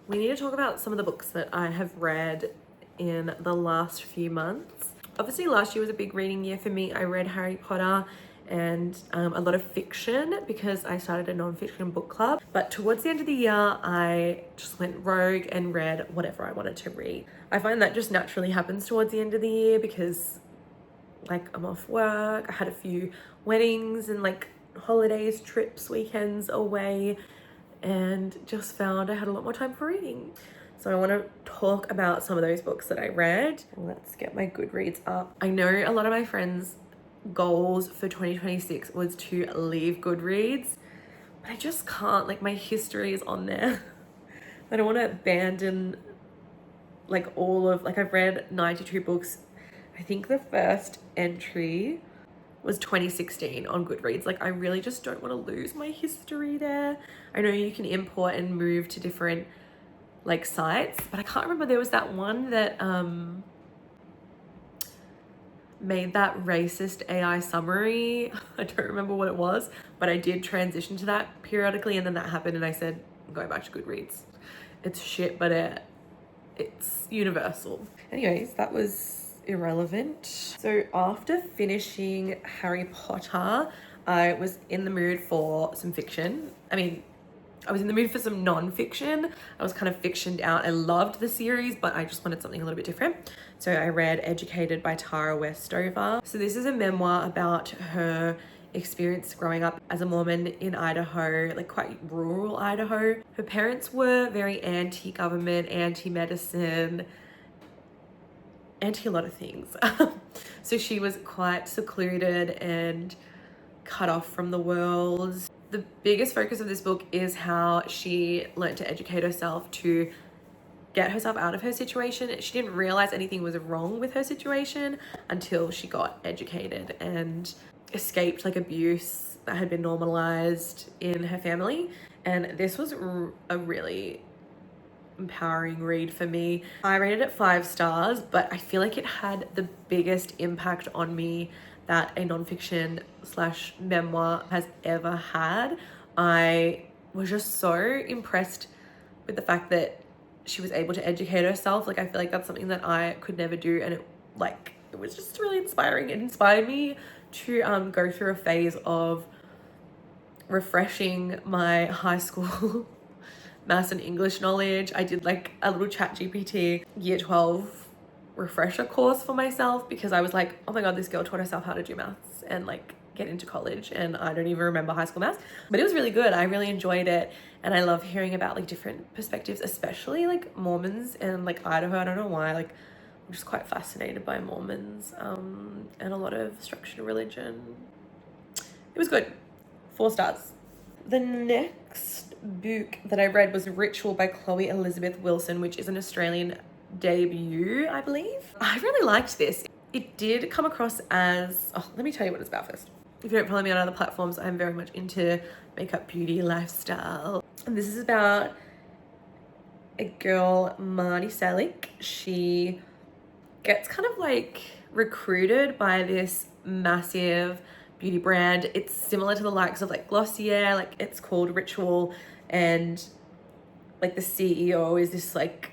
we need to talk about some of the books that I have read in the last few months. Obviously last year was a big reading year for me. I read Harry Potter and a lot of fiction because I started a non-fiction book club. But towards the end of the year, I just went rogue and read whatever I wanted to read. I find that just naturally happens towards the end of the year because like I'm off work. I had a few weddings and like holidays, trips, weekends away, and just found I had a lot more time for reading. So I want to talk about some of those books that I read. Let's get my Goodreads up. I know a lot of my friends' goals for 2026 was to leave Goodreads, but I just can't. Like, my history is on there. I don't want to abandon like all of, like, I've read 92 books. I think the first entry was 2016 on Goodreads. Like, I really just don't want to lose my history there. I know you can import and move to different like sites, but I can't remember. There was that one that made that racist AI summary. I don't remember what it was, but I did transition to that periodically, and then that happened and I said, I'm going back to Goodreads. It's shit, but it's universal. Anyways, that was irrelevant. So after finishing Harry Potter, I was in the mood for some fiction. I was in the mood for some non-fiction. I was kind of fictioned out. I loved the series, but I just wanted something a little bit different. So I read Educated by Tara Westover. So this is a memoir about her experience growing up as a Mormon in Idaho, like quite rural Idaho. Her parents were very anti-government, anti-medicine, anti a lot of things. So she was quite secluded and cut off from the world. The biggest focus of this book is how she learned to educate herself to get herself out of her situation. She didn't realize anything was wrong with her situation until she got educated and escaped like abuse that had been normalized in her family. And this was a really empowering read for me. I rated it 5 stars, but I feel like it had the biggest impact on me that a nonfiction / memoir has ever had. I was just so impressed with the fact that she was able to educate herself. Like, I feel like that's something that I could never do, and it was just really inspiring. It inspired me to go through a phase of refreshing my high school maths and English knowledge. I did like a little ChatGPT year 12 refresher course for myself because I was like, oh my god, this girl taught herself how to do maths and like get into college, and I don't even remember high school maths, but it was really good. I really enjoyed it, and I love hearing about like different perspectives, especially like Mormons and like Idaho. I don't know why, like I'm just quite fascinated by Mormons and a lot of structured religion. It was good. 4 stars. The next book that I read was Ritual by Chloe Elizabeth Wilson, which is an Australian debut, I believe. I really liked this. It did come across as, let me tell you what it's about first. If you don't follow me on other platforms, I'm very much into makeup, beauty, lifestyle. And this is about a girl, Marnie Selick. She gets kind of like recruited by this massive beauty brand. It's similar to the likes of like Glossier, like it's called Ritual, and like the CEO is this like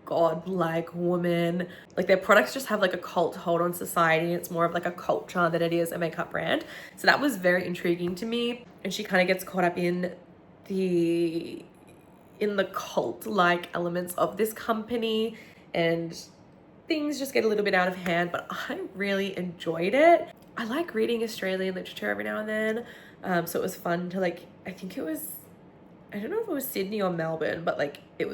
god-like woman. Like their products just have like a cult hold on society. It's more of like a culture than it is a makeup brand. So that was very intriguing to me. And she kind of gets caught up in the cult-like elements of this company, and things just get a little bit out of hand, but I really enjoyed it. I like reading Australian literature every now and then. So it was fun to like, I think it was, I don't know if it was Sydney or Melbourne, but like it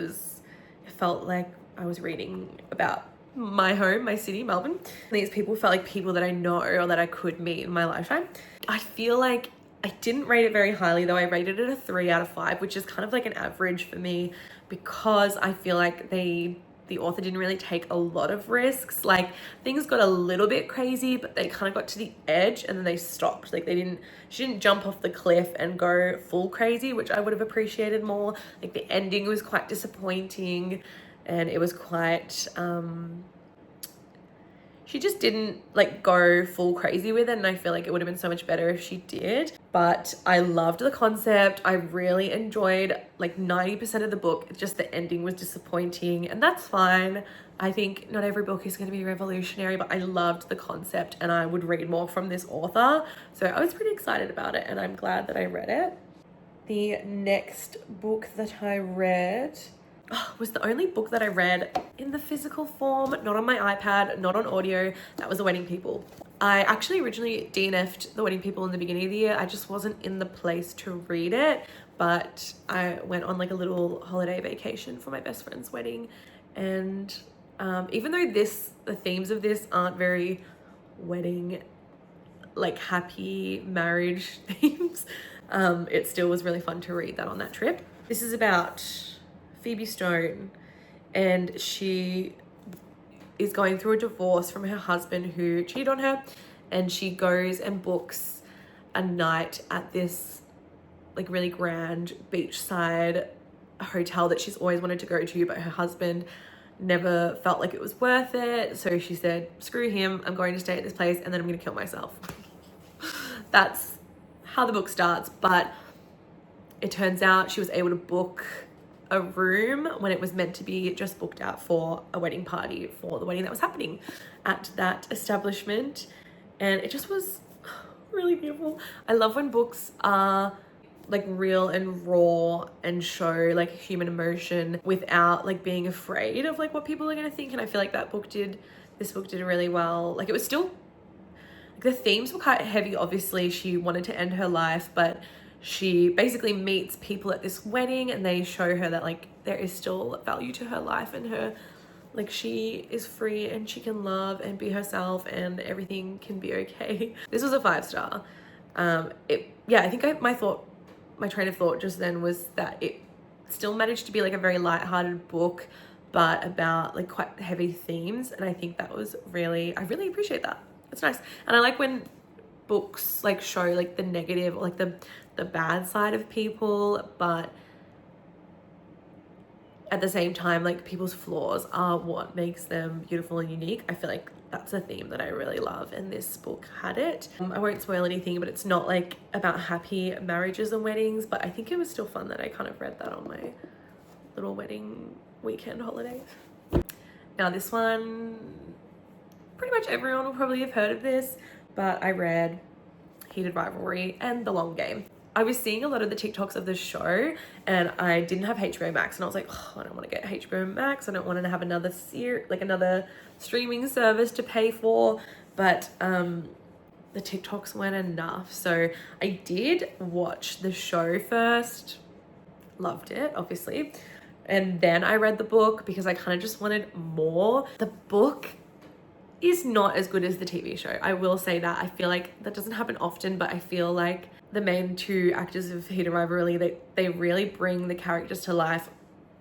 felt like I was reading about my home, my city, Melbourne. And these people felt like people that I know or that I could meet in my lifetime. I feel like I didn't rate it very highly though. I rated it a 3 out of 5, which is kind of like an average for me because I feel like the author didn't really take a lot of risks. Like things got a little bit crazy, but they kind of got to the edge and then they stopped. Like she didn't jump off the cliff and go full crazy, which I would have appreciated more. Like the ending was quite disappointing, and it was quite she just didn't like go full crazy with it, and I feel like it would have been so much better if she did. But I loved the concept. I really enjoyed like 90% of the book. Just the ending was disappointing, and that's fine. I think not every book is going to be revolutionary, but I loved the concept and I would read more from this author. So I was pretty excited about it, and I'm glad that I read it. The next book that I read was the only book that I read in the physical form, not on my iPad, not on audio. That was The Wedding People. I actually originally DNF'd The Wedding People in the beginning of the year. I just wasn't in the place to read it, but I went on like a little holiday vacation for my best friend's wedding. And even though the themes of this aren't very wedding, like happy marriage themes, it still was really fun to read that on that trip. This is about Phoebe Stone, and she is going through a divorce from her husband who cheated on her, and she goes and books a night at this like really grand beachside hotel that she's always wanted to go to, but her husband never felt like it was worth it. So she said, screw him, I'm going to stay at this place and then I'm going to kill myself. That's how the book starts. But it turns out she was able to book a room when it was meant to be just booked out for a wedding party for the wedding that was happening at that establishment. And it just was really beautiful. I love when books are like real and raw and show like human emotion without like being afraid of like what people are going to think. And I feel like this book did really well. Like it was still, like the themes were quite heavy. Obviously she wanted to end her life, but she basically meets people at this wedding and they show her that like there is still value to her life and her, like she is free and she can love and be herself and everything can be okay. This was a 5-star. I think my train of thought just then was that it still managed to be like a very light-hearted book, but about like quite heavy themes. And I think that was I really appreciate that. It's nice. And I like when books like show like the negative or like the bad side of people, but at the same time, like people's flaws are what makes them beautiful and unique. I feel like that's a theme that I really love, and this book had it. I won't spoil anything, but it's not like about happy marriages and weddings, but I think it was still fun that I kind of read that on my little wedding weekend holiday. Now this one, pretty much everyone will probably have heard of this, but I read Heated Rivalry and The Long Game. I was seeing a lot of the TikToks of the show and I didn't have HBO Max, and I was like, oh, I don't want to get HBO Max. I don't want to have another streaming service to pay for, but the TikToks weren't enough. So I did watch the show first, loved it, obviously. And then I read the book because I kind of just wanted more. The book is not as good as the TV show. I will say that. I feel like that doesn't happen often, but I feel like the main two actors of Heated Rivalry, they really bring the characters to life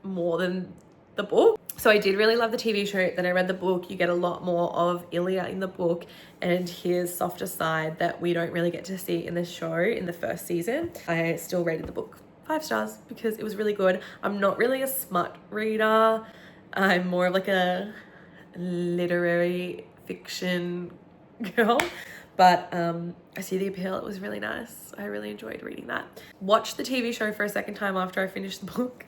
more than the book. So I did really love the TV show. Then I read the book. You get a lot more of Ilya in the book and his softer side that we don't really get to see in the show in the first season. I still rated the book 5 stars because it was really good. I'm not really a smut reader. I'm more of like a literary fiction girl, but I see the appeal. It was really nice. I really enjoyed reading that. Watched the TV show for a second time after I finished the book,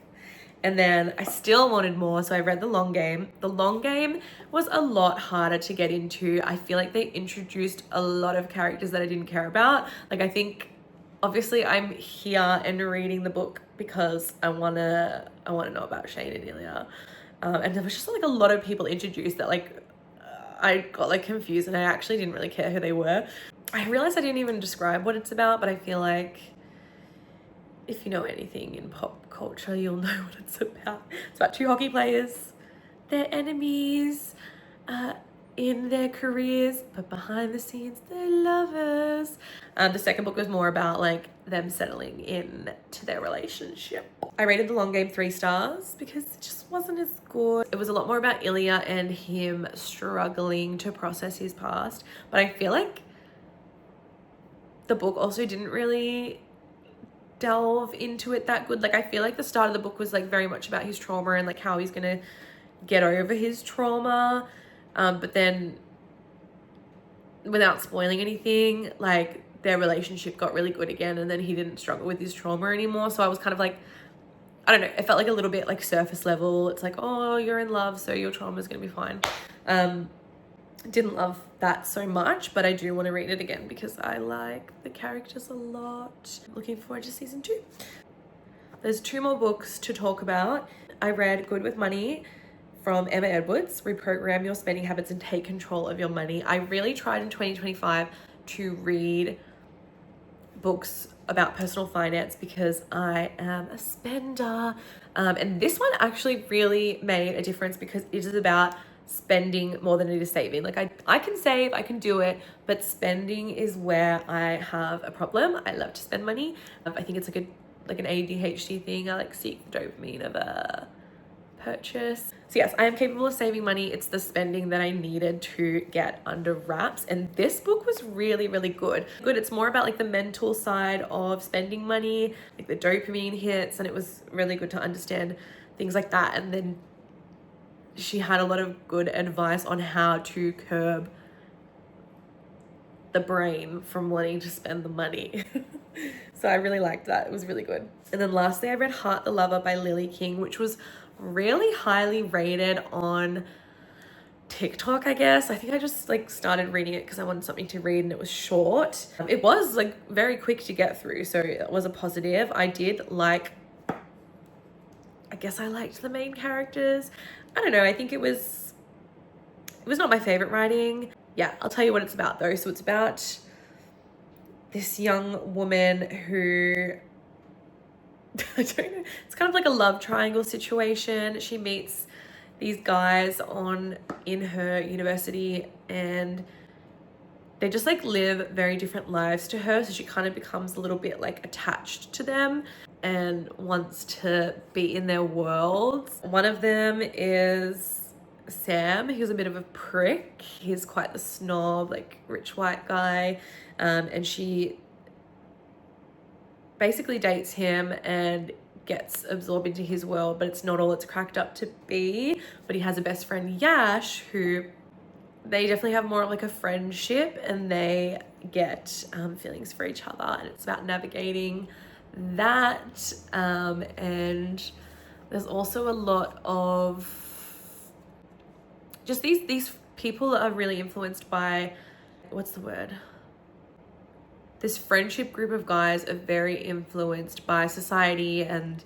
and then I still wanted more, so I read The Long Game. The Long Game was a lot harder to get into. I feel like they introduced a lot of characters that I didn't care about. Like I think obviously I'm here and reading the book because I wanna know about Shane and Ilya, and there was just like a lot of people introduced that like I got like confused and I actually didn't really care who they were. I realized I didn't even describe what it's about, but I feel like if you know anything in pop culture, you'll know what it's about. It's about 2 hockey players, their enemies in their careers, but behind the scenes, they're lovers. The second book was more about like them settling in to their relationship. I rated The Long Game 3 stars because it just wasn't as good. It was a lot more about Ilya and him struggling to process his past, but I feel like the book also didn't really delve into it that good. Like I feel like the start of the book was like very much about his trauma and like how he's gonna get over his trauma, but then without spoiling anything, like their relationship got really good again, and then he didn't struggle with his trauma anymore. So I was kind of like, I don't know, it felt like a little bit like surface level. It's like, oh, you're in love, so your trauma is gonna be fine. Didn't love that so much, but I do want to read it again because I like the characters a lot. Looking forward to season 2. There's 2 more books to talk about. I read Good with Money from Emma Edwards, Reprogram Your Spending Habits and Take Control of Your Money. I really tried in 2025 to read books about personal finance because I am a spender. And this one actually really made a difference because it is about spending more than it is saving. Like I can save, I can do it, but spending is where I have a problem. I love to spend money. I think it's like an ADHD thing. I like seek the dopamine of a purchase. So yes, I am capable of saving money. It's the spending that I needed to get under wraps. And this book was really, really good. It's more about like the mental side of spending money, like the dopamine hits, and it was really good to understand things like that. And then she had a lot of good advice on how to curb the brain from wanting to spend the money. So I really liked that. It was really good. And then lastly, I read Heart the Lover by Lily King, which was really highly rated on TikTok, I guess. I think I just like started reading it because I wanted something to read and it was short. It was like very quick to get through, so it was a positive. I liked the main characters. I don't know, I think it was not my favorite writing. Yeah, I'll tell you what it's about though. So it's about this young woman who, I don't know, it's kind of like a love triangle situation. She meets these guys in her university and they just like live very different lives to her. So she kind of becomes a little bit like attached to them and wants to be in their worlds. One of them is Sam. He's a bit of a prick. He's quite the snob, like rich white guy. And she basically dates him and gets absorbed into his world, but it's not all it's cracked up to be. But he has a best friend, Yash, who they definitely have more of like a friendship and they get feelings for each other, and it's about navigating that. And there's also a lot of just these people are really influenced by, what's the word? This friendship group of guys are very influenced by society, and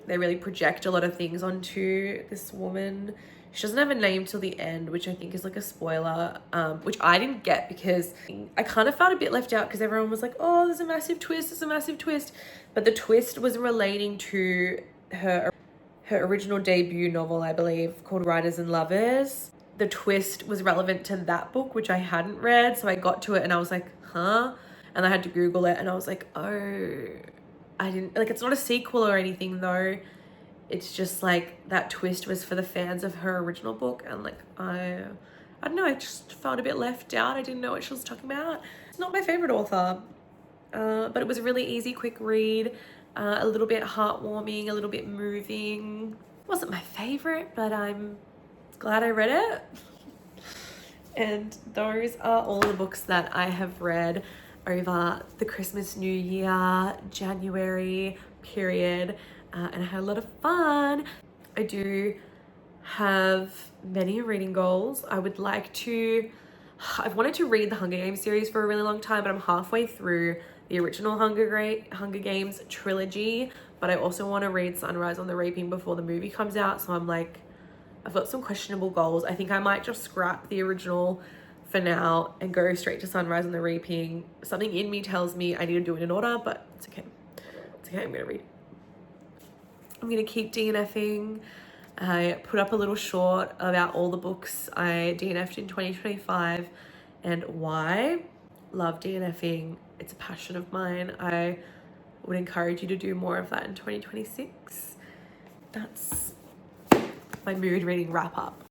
they really project a lot of things onto this woman. She doesn't have a name till the end, which I think is like a spoiler, which I didn't get because I kind of felt a bit left out because everyone was like, oh, there's a massive twist. But the twist was relating to her original debut novel, I believe, called Writers and Lovers. The twist was relevant to that book, which I hadn't read. So I got to it and I was like, huh? And I had to Google it and I was like, oh, I didn't, like, it's not a sequel or anything though. It's just like that twist was for the fans of her original book. And like, I don't know, I just felt a bit left out. I didn't know what she was talking about. It's not my favorite author, but it was a really easy, quick read, a little bit heartwarming, a little bit moving. It wasn't my favorite, but I'm glad I read it. And those are all the books that I have read over the Christmas, New Year, January period. And I had a lot of fun. I do have many reading goals. I've wanted to read the Hunger Games series for a really long time, but I'm halfway through the original Hunger Games trilogy. But I also want to read Sunrise on the Reaping before the movie comes out. So I'm like, I've got some questionable goals. I think I might just scrap the original for now and go straight to Sunrise on the Reaping. Something in me tells me I need to do it in order, but it's okay. It's okay, I'm gonna read. I'm gonna keep DNFing. I put up a little short about all the books I DNF'd in 2025 and why. Love DNFing. It's a passion of mine. I would encourage you to do more of that in 2026. That's my mood reading wrap up.